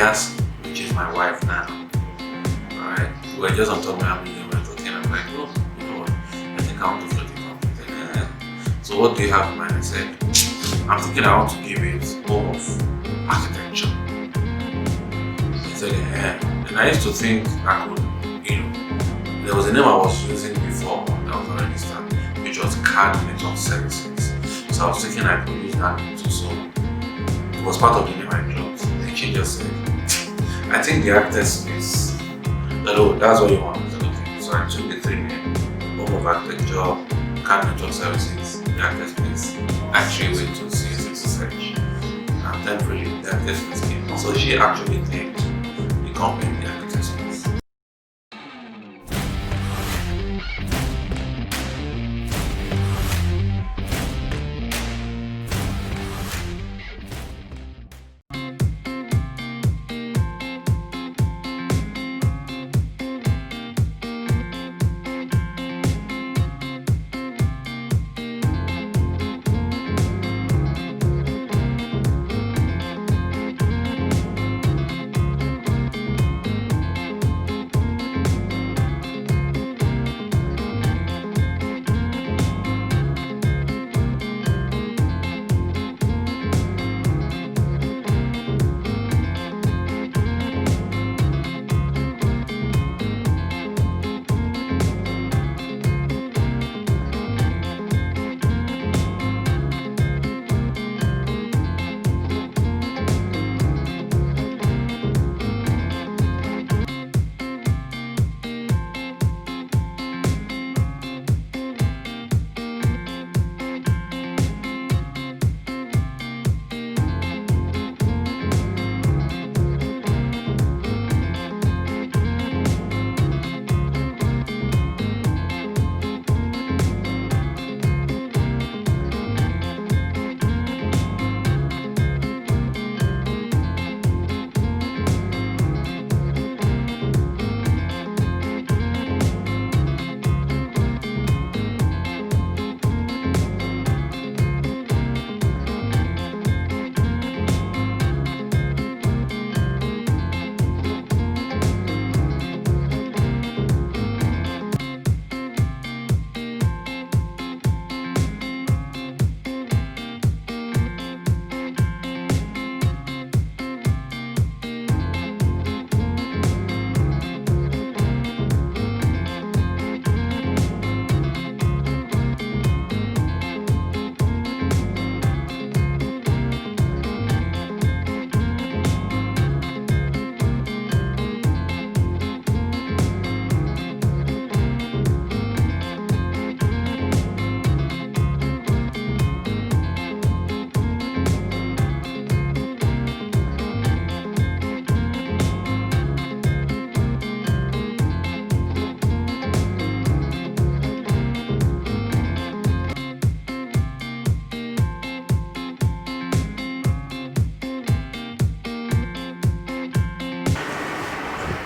asked, which is my wife now, alright, we were just on top of my family and we were talking. I'm like, oh, you know what? I think I want to float a company. So what do you have in mind? I said, I'm thinking I want to give it home of architecture. He said, yeah. And I used to think I could, there was a name I was using before that was already started, which was CAD Network Services. So I was thinking I could use that name too. So it was part of the name I dropped. And she just said, I think the architect space, that's what you want. I said, okay. So I took the three names, home of architecture, CAD Network Services, the architect space. Actually went to CSS to search. And then really the architect space came. So she actually named the company the architect space.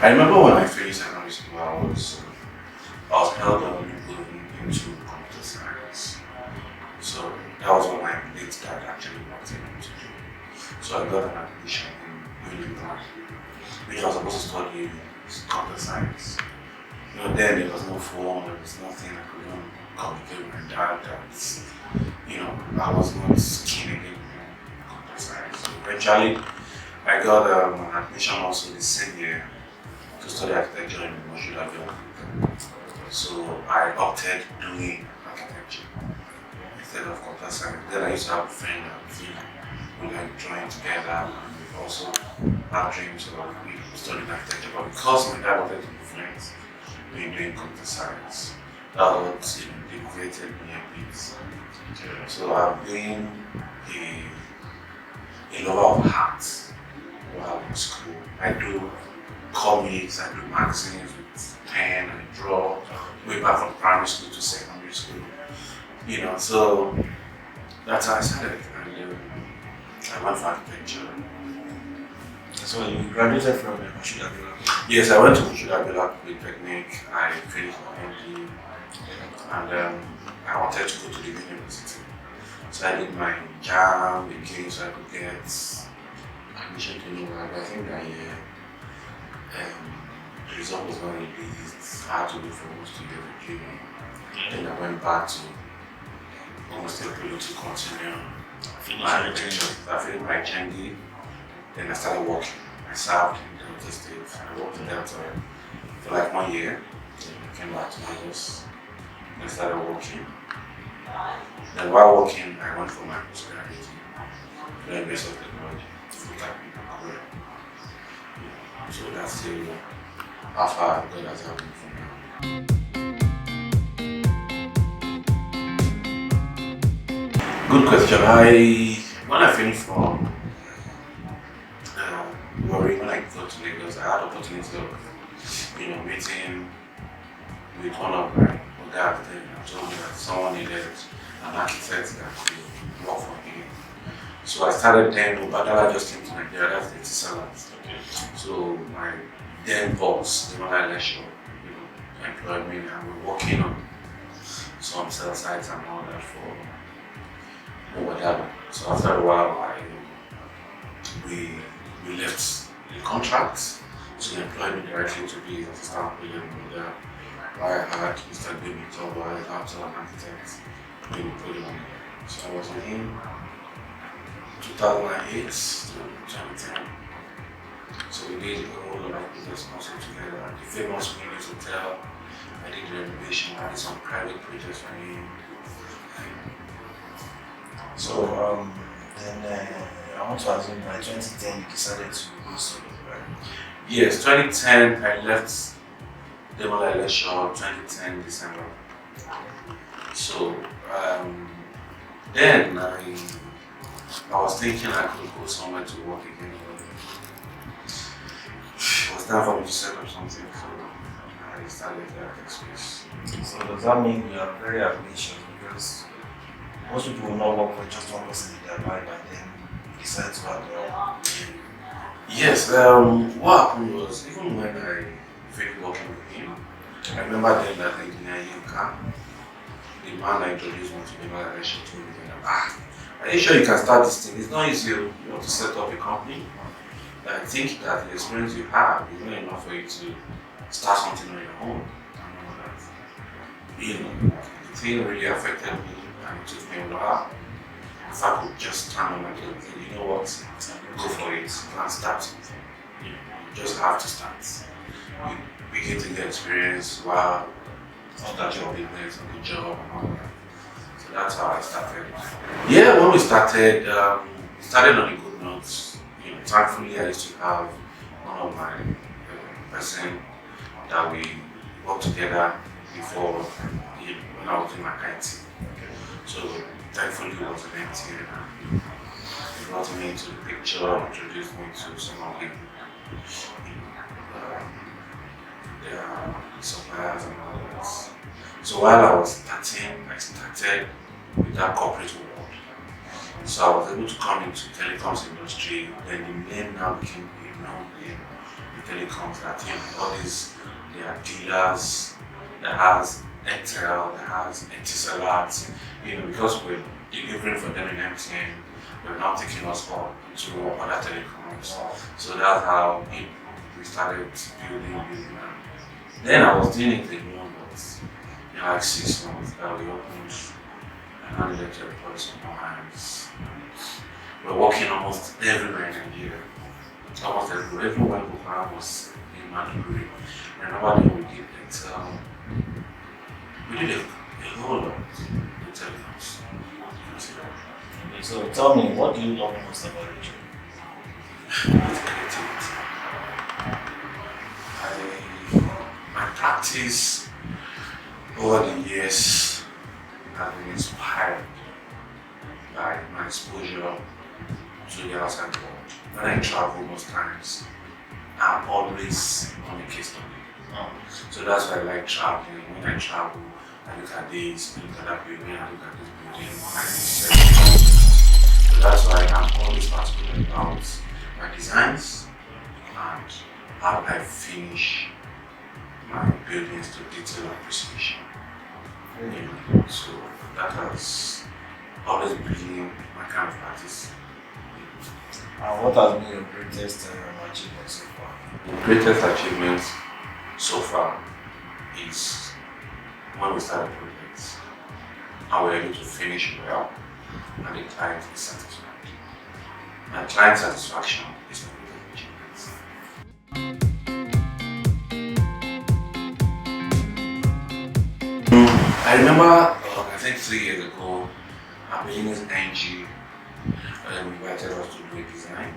I remember when I finished secondary school, I was held on going into computer science. So that was what my late dad actually wanted me to do. So I got an admission in Ojelabi, which I was supposed to study computer science. Then there was no phone, there was nothing. I couldn't communicate with my dad that, I was not keen again in computer science. So eventually, I got an admission also the same year to study architecture in Ojelabi. So I opted doing architecture instead of computer science. Then I used to have a friend that we like drawing together, and we also had dreams about studying architecture. But because my dad wanted to be friends, we were doing computer science. That was what deviated me a bit. So I've been a lover of hats while in school. I do comics, I do magazines with pen, I draw way back from primary school to secondary school. So that's how I started. And I went for architecture. So you graduated from Ojelabi? Yes, I went to Ojelabi Polytechnic. I finished my MD, and I wanted to go to the university. So I did my JAM again so I could get admission to know that I think that year the result was not released. I had to look for almost 2 years of junior. Then I went back to almost able to continue my lectures. I finished my HND, then I started working. I served in Delta State. I worked in Delta for like 1 year. Then I came back to Lagos. I started working. Then while working, I went for my postgraduate in the base of technology, full-time career. So that's still how far God has helped me from now. Good question. When I finished from Warri, when I got to Lagos, I had the opportunity of, meeting with one of my guys there. Told me that someone needed an architect that could work for him. So I started then, Obadala just came to Nigeria, that's the Etisalat. Okay. So my then boss, the one I lectured, employed me and we're working on some cell sites and all that for Ojelabi. So after a while, we left the contract, so he employed me directly to be assistant project. I had Mr. Baby Toba, I had an architect, Baby Toba. So I was with him 2008 to 2010. So we did a whole lot of business also together. The famous Freelanews hotel, I did the renovation, I did some private projects for him. So then I want to assume by 2010 you decided to go solo, right? Yes, 2010 I left the one I lectured 2010 December. So then I was thinking I could go somewhere to work again. It was time for me to set up something, so I started that space. So does that mean you are very ambitious, because most people will not work for just one person in their life and then decide to have their own? Yes, what happened was, even when I finished working with him, I remember then that engineer Yinka, the man that introduced me to the organization, told me that, are you sure you can start this thing? It's not easy, you want to set up a company. I think that the experience you have is not enough for you to start something on your own. And all that. The thing really affected me and it took me a while. If I could just stand on my feet and say, you know what, go for it, you can start something. You just have to start. You begin to get experience while on that your business, on the job and all that. So that's how I started. Yeah, when we started on a good note. Thankfully, I used to have one of my person that we worked together before when I was in my IT. So thankfully, it was an NT and he brought me into the picture, introduced me to some of their suppliers and all that. So while I was starting, I started with that corporate world. So I was able to come into telecoms industry. Then the name now became known in the telecoms that all these, they are dealers that has Intel, that has Etisalat, because we're delivering for them in MTN, they're now taking us up to other telecoms. So that's how we started building. Then I was doing it alone, but in like 6 months that we opened and handed to employ some more hands. We're working almost everywhere in Nigeria. Almost everywhere. Everywhere Bukara was in Maduri. Remember then we did Excel. We did a whole lot in telecoms. Okay, so tell me, what do you love most about your job? Creativity. My practice over the years has been inspired by my exposure to the outside world. When I travel most times, I'm always on a case study. So that's why I like traveling. When I travel, I look at this, I look at that building, I look at this building, I so that's why I'm always particular about my designs and how I finish my buildings to detail appreciation. So that has always been my kind of practice. And what has been your greatest achievement so far? The greatest achievement so far is when we started projects and we're able to finish well and the client is satisfied. And client satisfaction is my greatest achievement. I remember, I think 3 years ago, our business NG invited us to do a design,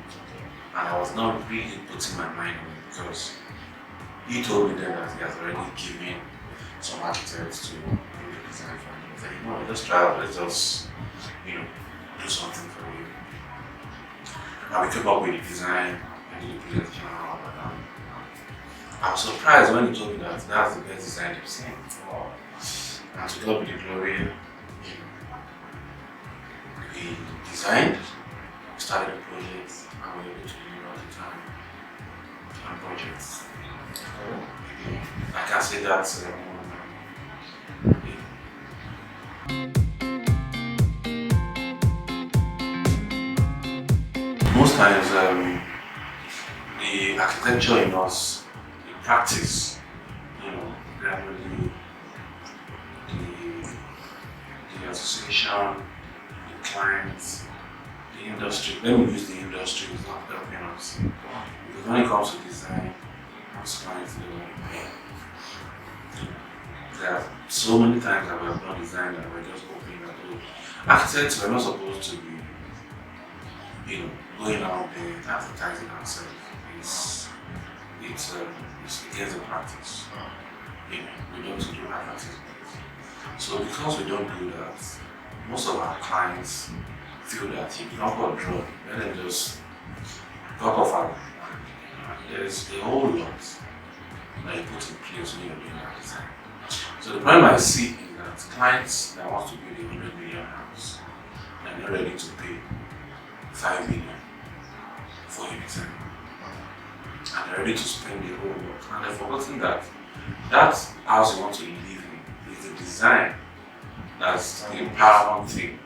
and I was not really putting my mind on it because he told me then that he has already given some architects to do the design for me. I said, no, let's try it, let's just, do something for you. And we came up with the design and did the presentation and all that. I was surprised when he told me that that's the best design they've seen. Wow. And to God be the glory, we designed, started the project, and we were able to deliver all the time on projects. I can say that most times the architecture in us, the practice, gradually the association, the clients, the industry. Let me use the industry, is not helping us. Because when it comes to design, most clients they want to pay. There are so many times that we have done design that we're just hoping that architects were not supposed to be, going out there advertising ourselves. It's against the practice. We don't do advertising. So because we don't do that, most of our clients feel that if you don't got drug, let them just talk of our. There's a whole lot that you put in place when you're doing that design. So the problem I see is that clients that want to build a 100 million house, they're not ready to pay 5 million for a design. And they're ready to spend the whole lot. And they've forgotten that that house you want to live in is the design that's the paramount thing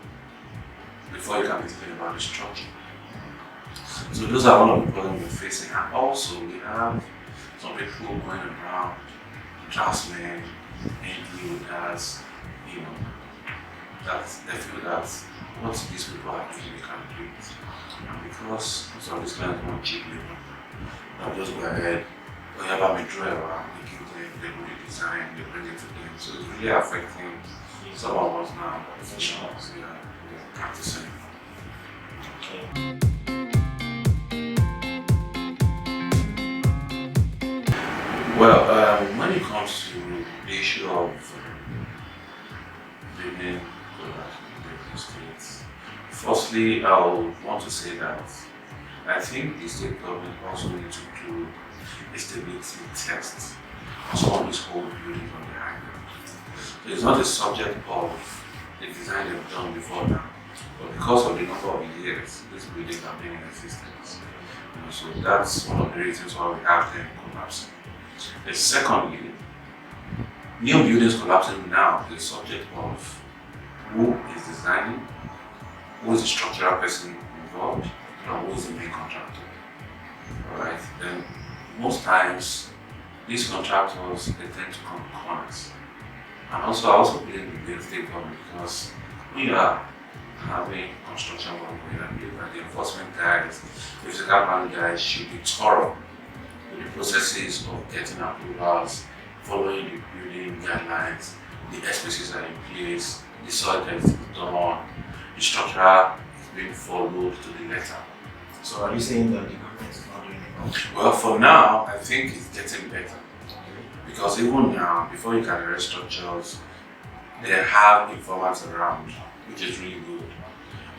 before you can be thinking about the structure. So those are one of the problems we're facing. And also we have some people going around, draftsmen, end builders, that they feel that what these people are doing they can do it. And because some of these clients want cheap labor, they'll just go ahead, whenever we draw around, they give them, they do the design, they bring it to them. So it's really affecting some of us now, professionals, we are practicing. Okay. Well, when it comes to the issue of building collaborative states, firstly, I would want to say that I think the state government also need to do a stability test on some of these old buildings on the island. So it's not a subject of the design they've done before now, but because of the number of years these buildings have been in existence. So that's one of the reasons why we have them collapsing. The secondly, new buildings collapsing now is a subject of who is designing, who is the structural person involved, and who is the main contractor. Alright, then most times these contractors they tend to come to corners. And also I also blame the state government because we are having construction work where the enforcement guys, the physical planning guys should be thorough with the processes of getting approvals, following the building guidelines, the SPCs are in place, the soil test is done, the structure is being followed to the letter. So are you saying that the government is not doing enough? Well, for now, I think it's getting better. Because even now, before you can erect structures, they have informants around, which is really good.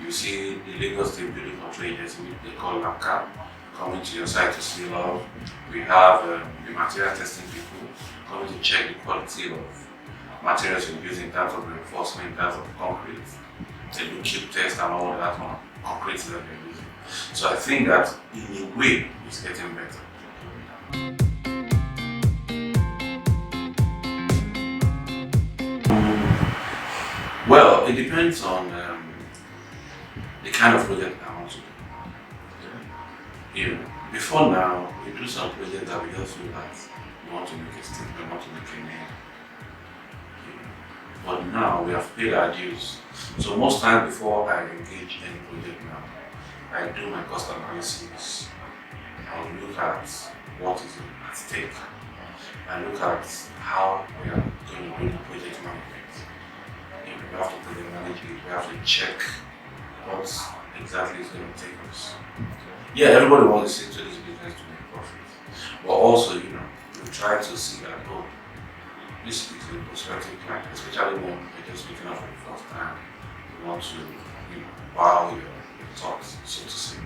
You see the Lagos State Building Control Agency, which they call LAPCA, coming to your site to seal off. We have the material testing people coming to check the quality of materials you're using in terms of reinforcement, in terms of concrete. They do cube test and all that on concrete that they're using. So I think that in a way, it's getting better. Well, it depends on the kind of project I want to do. You know, before now, we do some projects that we just feel that we want to make a statement, we want to make a name. You know. But now we have paid our dues. So most times before I engage any project now, I do my cost analysis. I look at what is at stake. I look at how we are going to do the project management. You know, we have to project manage it. We have to check what exactly is going to take us. Yeah, everybody wants to into this business to make profit. But also, you know, we try to see that, oh, this is a prospective client, especially when you're just looking at for the first time. You want to, you know, wow your thoughts, so to say.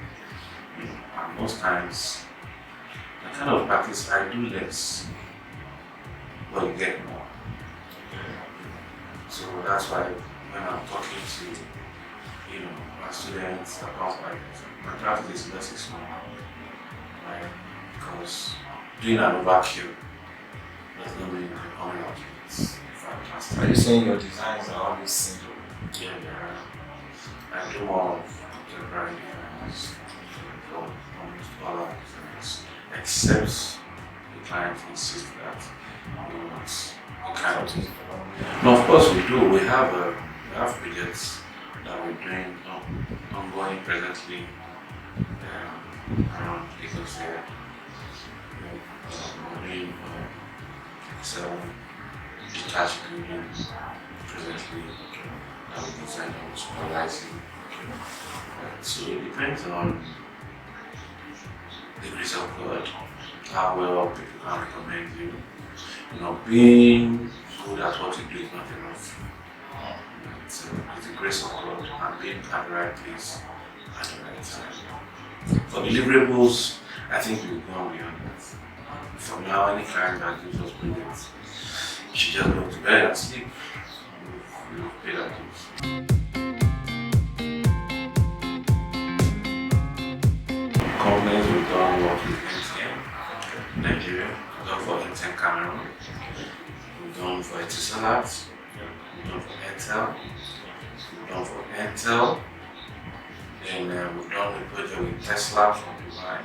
You know, and most times, the kind of practice I do less, but you get more. So that's why when I'm talking to, you know, my students about my practice is less is more, right? Because doing an overkill does not mean you're coming out with fantastic. Are you saying your designs are always simple? Yeah, I do more of contemporary designs for almost all our designs, except the client insists that he wants a kind of thing. No, of course we do. We have projects that we're doing ongoing presently around Lagos here. We're doing some detached buildings presently that we design and supervising. So it depends on the grace of God, how well people can recommend you. You know, being good at what you do is not enough. It's the grace of God and being at the right place at the right time. For deliverables, I think we've gone beyond that. From now, any client that gives us projects, you should just go to bed and sleep. We've paid our dues. Companies we've done work with MTN, Nigeria, we've done for MTN Cameroon, we've done for Etisalat, we've done for Intel, we've done for Intel, then we've done a project with Tesla from Dubai,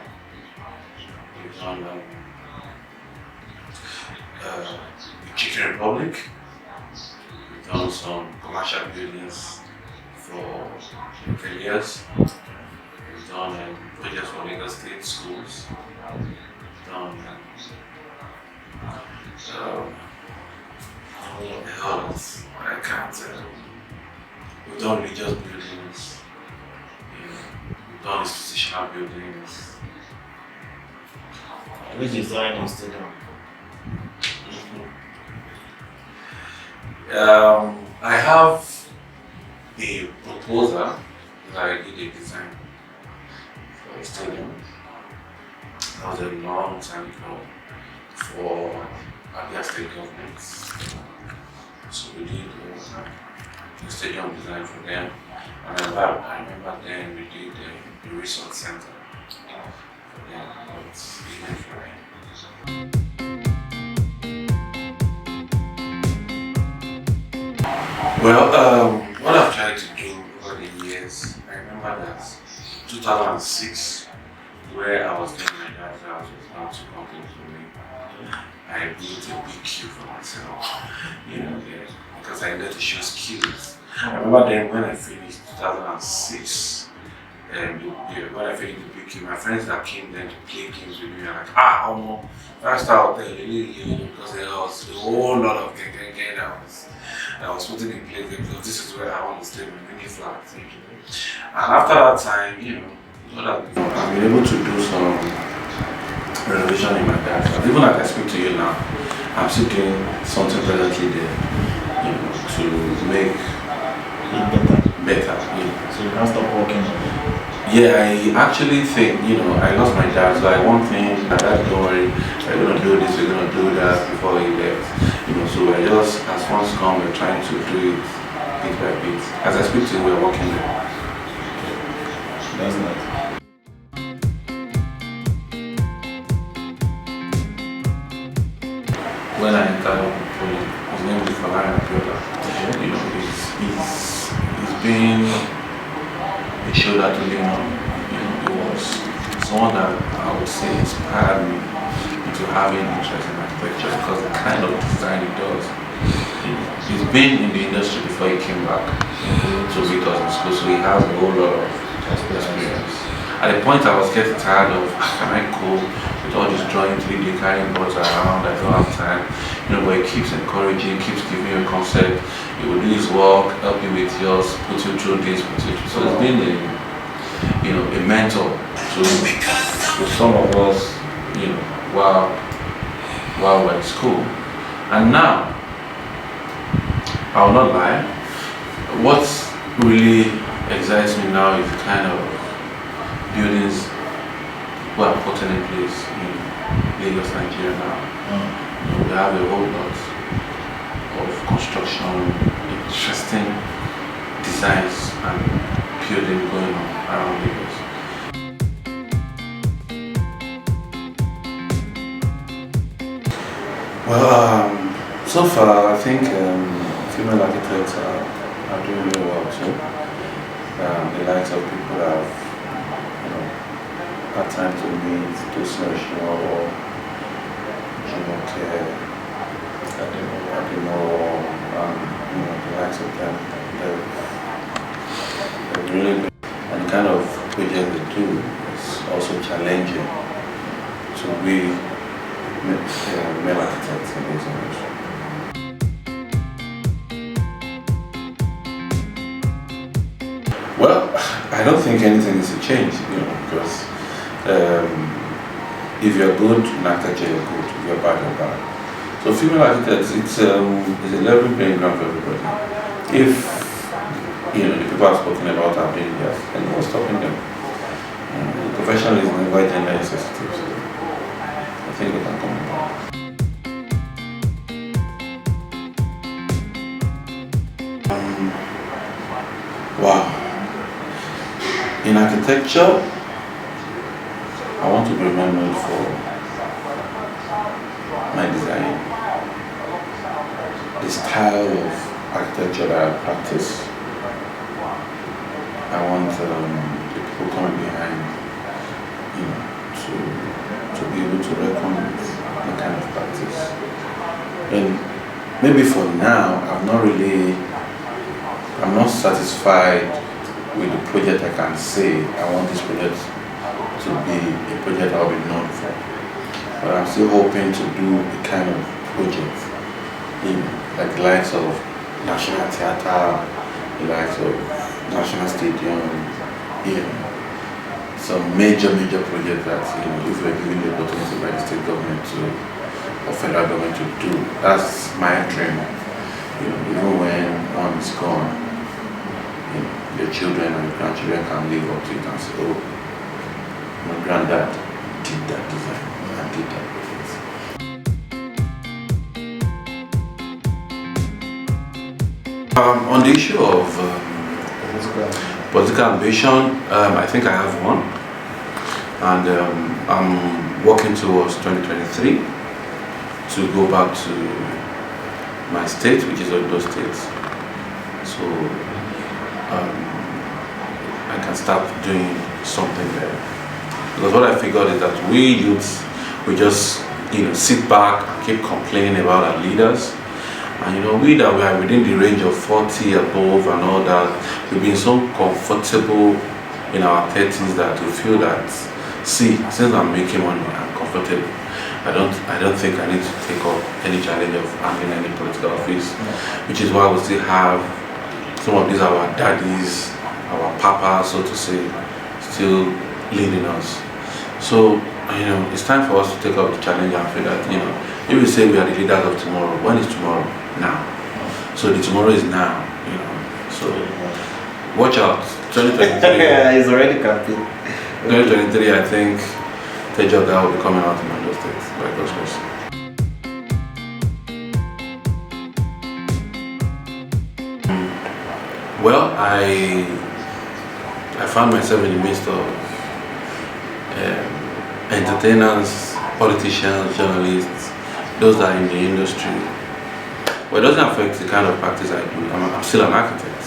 we've done with Chicken Republic, we've done some commercial buildings for hoteliers. We've done projects for Lagos State schools. We've done I can't. We've done religious buildings. We've done institutional buildings. Which design is stadium? I have a proposal that I did a design for a stadium. That was a long time ago for Abia State government. So we did the stadium design for them. And I remember then we did the resort center for them. But even for them. Well, what I've tried to do over the years, I remember that 2006, where I was doing my dad's house was not too comfortable for me. I built a big queue for myself, you know, because I needed to show skills. I remember then when I finished 2006, when I finished the big queue, my friends that came then to play games with me were like, first out there, because there was a whole lot of gang that was putting in place because this is where I want to stay with mini flats. And after that time, I've been able to do some renovation in my dad's house. Even as I speak to you now, I'm still doing something presently there, to make it better. So you can't stop working. Yeah, I actually think, I lost my dad, so one thing, my dad, don't worry, we're going to do this, we're going to do that before he left. So we're just, as funds come, we're trying to do it bit by bit. As I speak to you, we're working there. That's nice. When I entered the project, his name is Falana Piota. He's been a shoulder to lean on. He was someone that I would say inspired me into having interest in architecture because the kind of design it does. He's been in the industry before he came back to meet us in school, so he has a whole lot of experience. At the point I was getting tired of, can I go with all this drawing 3D carrying boards around, I don't have time. But he keeps encouraging, keeps giving you a concept, he will do his work, help you with yours, put you through this, put you through. So it's been a mentor to some of us, while we're in school. And now, I will not lie, what really excites me now is the kind of buildings we are putting in place in Lagos, Nigeria now. We have a whole lot of construction, interesting designs and building going on around Lagos. Well, so far I think female architects are doing really well too. The likes of people that have had time to meet, do social or care, the likes of them. They're really good. And the kind of project they do is also challenging to be male architects in this industry. Well, I don't think anything needs to change, because if you're good in architecture, you're good. If you're bad, you're bad. So female architects, it's a level playing ground for everybody. If the people have spoken about our being there, and no one's stopping them. The profession is never gender insensitive, so I think we can come about. Wow. In architecture, I want to be remembered for my design, the style of architecture that I practice. I want the people coming behind, to be able to reckon with the kind of practice. And maybe for now, I'm not satisfied with the project. I can say I want this project to be a project I'll be known for. But I'm still hoping to do a kind of project, like the likes of National Theatre, the likes of National Stadium, some major project that if we're given the opportunity by the state government or federal government to do, that's my dream. Even when one is gone, your children and your grandchildren can live up to it and say, oh, my granddad did that design and did that project. On the issue of political ambition, I think I have one, and I'm working towards 2023 to go back to my state, which is Ondo State. So I can start doing something there. Because what I figured is that we youths, we just sit back and keep complaining about our leaders. And we that we are within the range of 40 above and all that, we've been so comfortable in our 30s that we feel that, since I'm making money, I'm comfortable. I don't think I need to take up any challenge of handling any political office, which is why we still have some of these our daddies, our papas, so to say, still leading us. So, it's time for us to take up the challenge and feel that, if we say we are the leaders of tomorrow, when is tomorrow? Now. So the tomorrow is now, So watch out. 2023. Yeah, he's already campaigning. 2023, I think Teju Ajayi will be coming out in Ondo State by God's grace. Well, I found myself in the midst of entertainers, politicians, journalists, those that are in the industry. But it doesn't affect the kind of practice I do. I'm still an architect,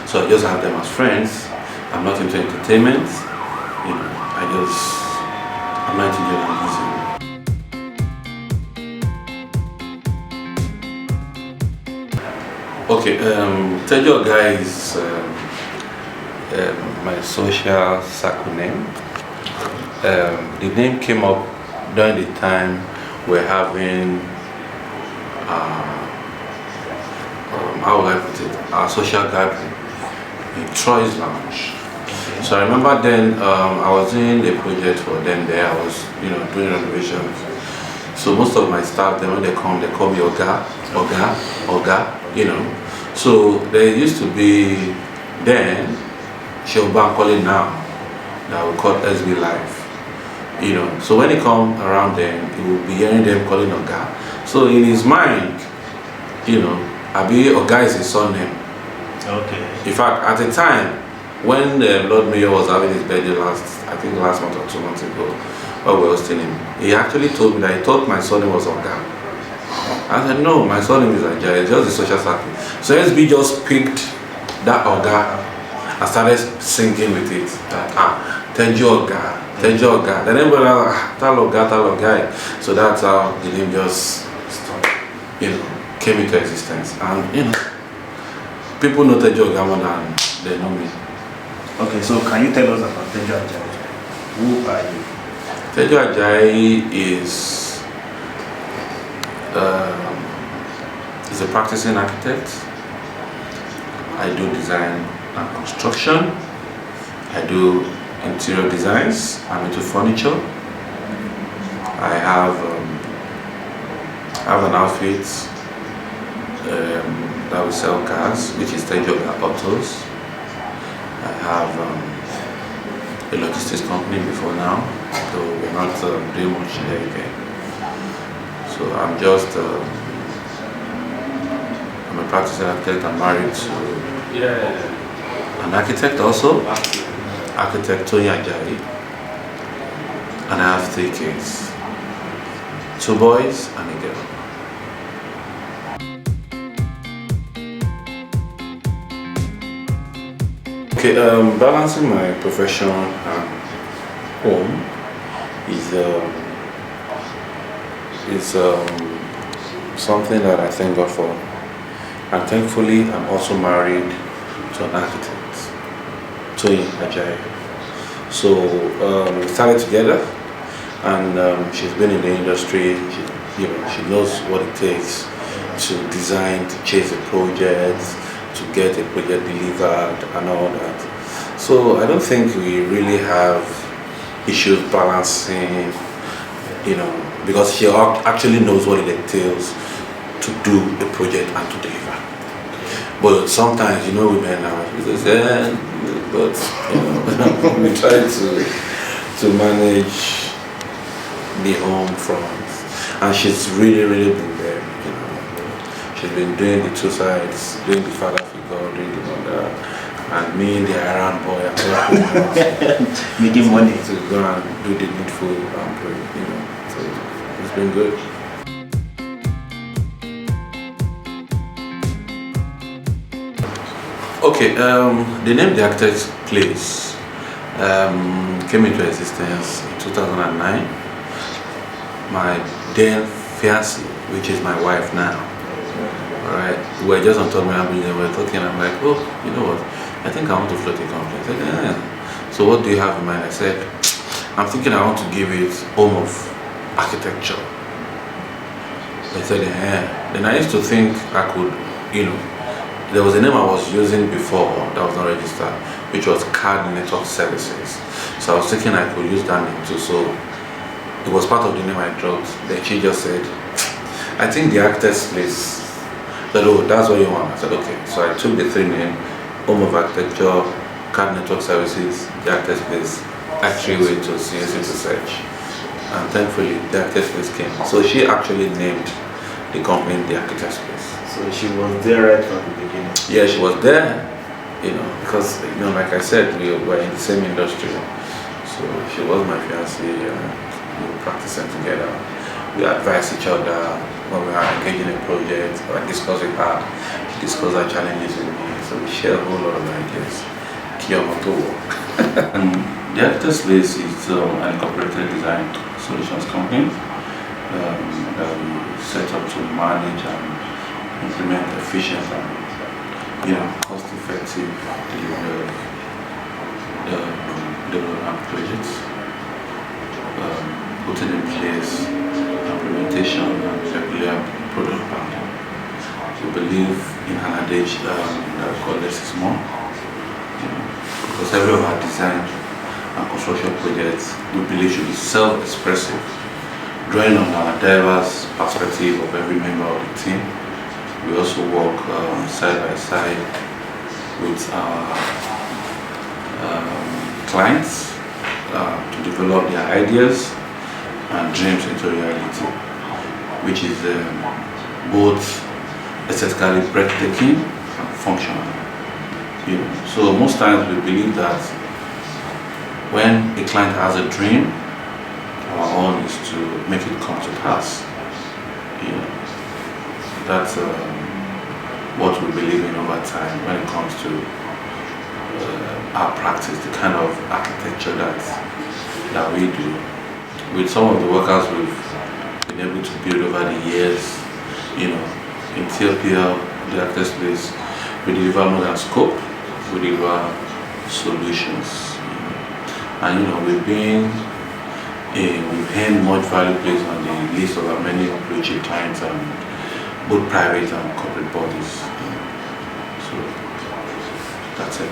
so I just have them as friends. I'm not into entertainment. I I'm not journalism. Okay, Teju Ajayi is my social circle name. The name came up during the time we're having, how would I put it, our social gathering in Troy's Lounge. So I remember then I was doing a project for them there. I was, doing renovations. So most of my staff, then when they come, they call me Oga, Oga, Oga, So there used to be then, she'll bank calling now, that we call SB Live. So when he come around them, he will be hearing them calling Oga. So in his mind, Abi Oga is his surname. Okay. In fact, at the time, when Lord Mayor was having his birthday last month or 2 months ago, while we were hosting him, he actually told me that he thought my surname was Oga. I said, no, my surname is Ajayi, it's just the social circle. So SB just picked that Oga and started singing with it. Teju Oga, Teju Oga. Then everybody was like, Tal Oga. So that's how the name just came into existence. And people know Teju Oga more than they know me. Okay, so can you tell us about Teju Ajayi? Who are you? Teju Ajayi is a practicing architect. I do design and construction. I do interior designs. I'm into furniture. I have an outfit that we sell cars, which is Teju Autos. I have a logistics company before now, so we're not doing much there again. So I'm a practicing architect. I'm married to an architect also, architect Teju Ajayi, and I have 3 kids, 2 boys and a girl. Okay, balancing my profession and home is something that I thank God for. And thankfully, I'm also married to an architect, Teju Ajayi. So we started together, and she's been in the industry. She knows what it takes to design, to chase a project, to get a project delivered, and all that. So I don't think we really have issues balancing, because she actually knows what it entails to do a project and to deliver. But sometimes, women are, but we try to manage the home front, and she's really been there. She's been doing the 2 sides, doing the father figure, doing the mother, and me, the errand boy, and Making money to go and do the needful and pray. So it's been good. Okay, the name The Architect's Place came into existence in 2009. My then fiancée, which is my wife now, alright, we were just on top of my building, we were talking, I'm like, oh, you know what, I think I want to float a company. I said, yeah. So what do you have in mind? I said, I'm thinking I want to give it home of architecture. They said, yeah. Then I used to think I could, there was a name I was using before that was not registered, which was Card Network Services. So I was thinking I could use that name too. So it was part of the name I dropped. Then she just said, I think The Architect's Place. I said, oh, that's what you want. I said, okay. So I took the 3 names, Home of Architecture, Card Network Services, The Architect's Place. Actually went to CNC to search. And thankfully, The Architect's Place came. So she actually named the company The Architect's Place. So she was there right from the beginning? Yeah, she was there, because, like I said, we were in the same industry. So she was my fiancée, we were practicing together. We advised each other when we were engaging in a project, or I discussed with her, she discussed her challenges with me. So we share a whole lot of ideas. Kiyomoto. The Architects Place is an incorporated design solutions company that we set up to manage and implement efficient and cost-effective delivery of development projects, putting in place implementation and regular product planning. We believe in an adage that we call less is more, because every of our design and construction projects we believe should be self-expressive, drawing on our diverse perspective of every member of the team. We also work side by side with our clients to develop their ideas and dreams into reality, which is both aesthetically breathtaking and functional. So most times we believe that when a client has a dream, our own is to make it come to pass. That's what we believe in over time when it comes to our practice, the kind of architecture that we do. With some of the workers we've been able to build over the years, in TLPL, the Architects Place, we deliver more than scope, we deliver solutions. And we've had much value placed on the list of our many blue chip clients, both private and corporate bodies. So that's it.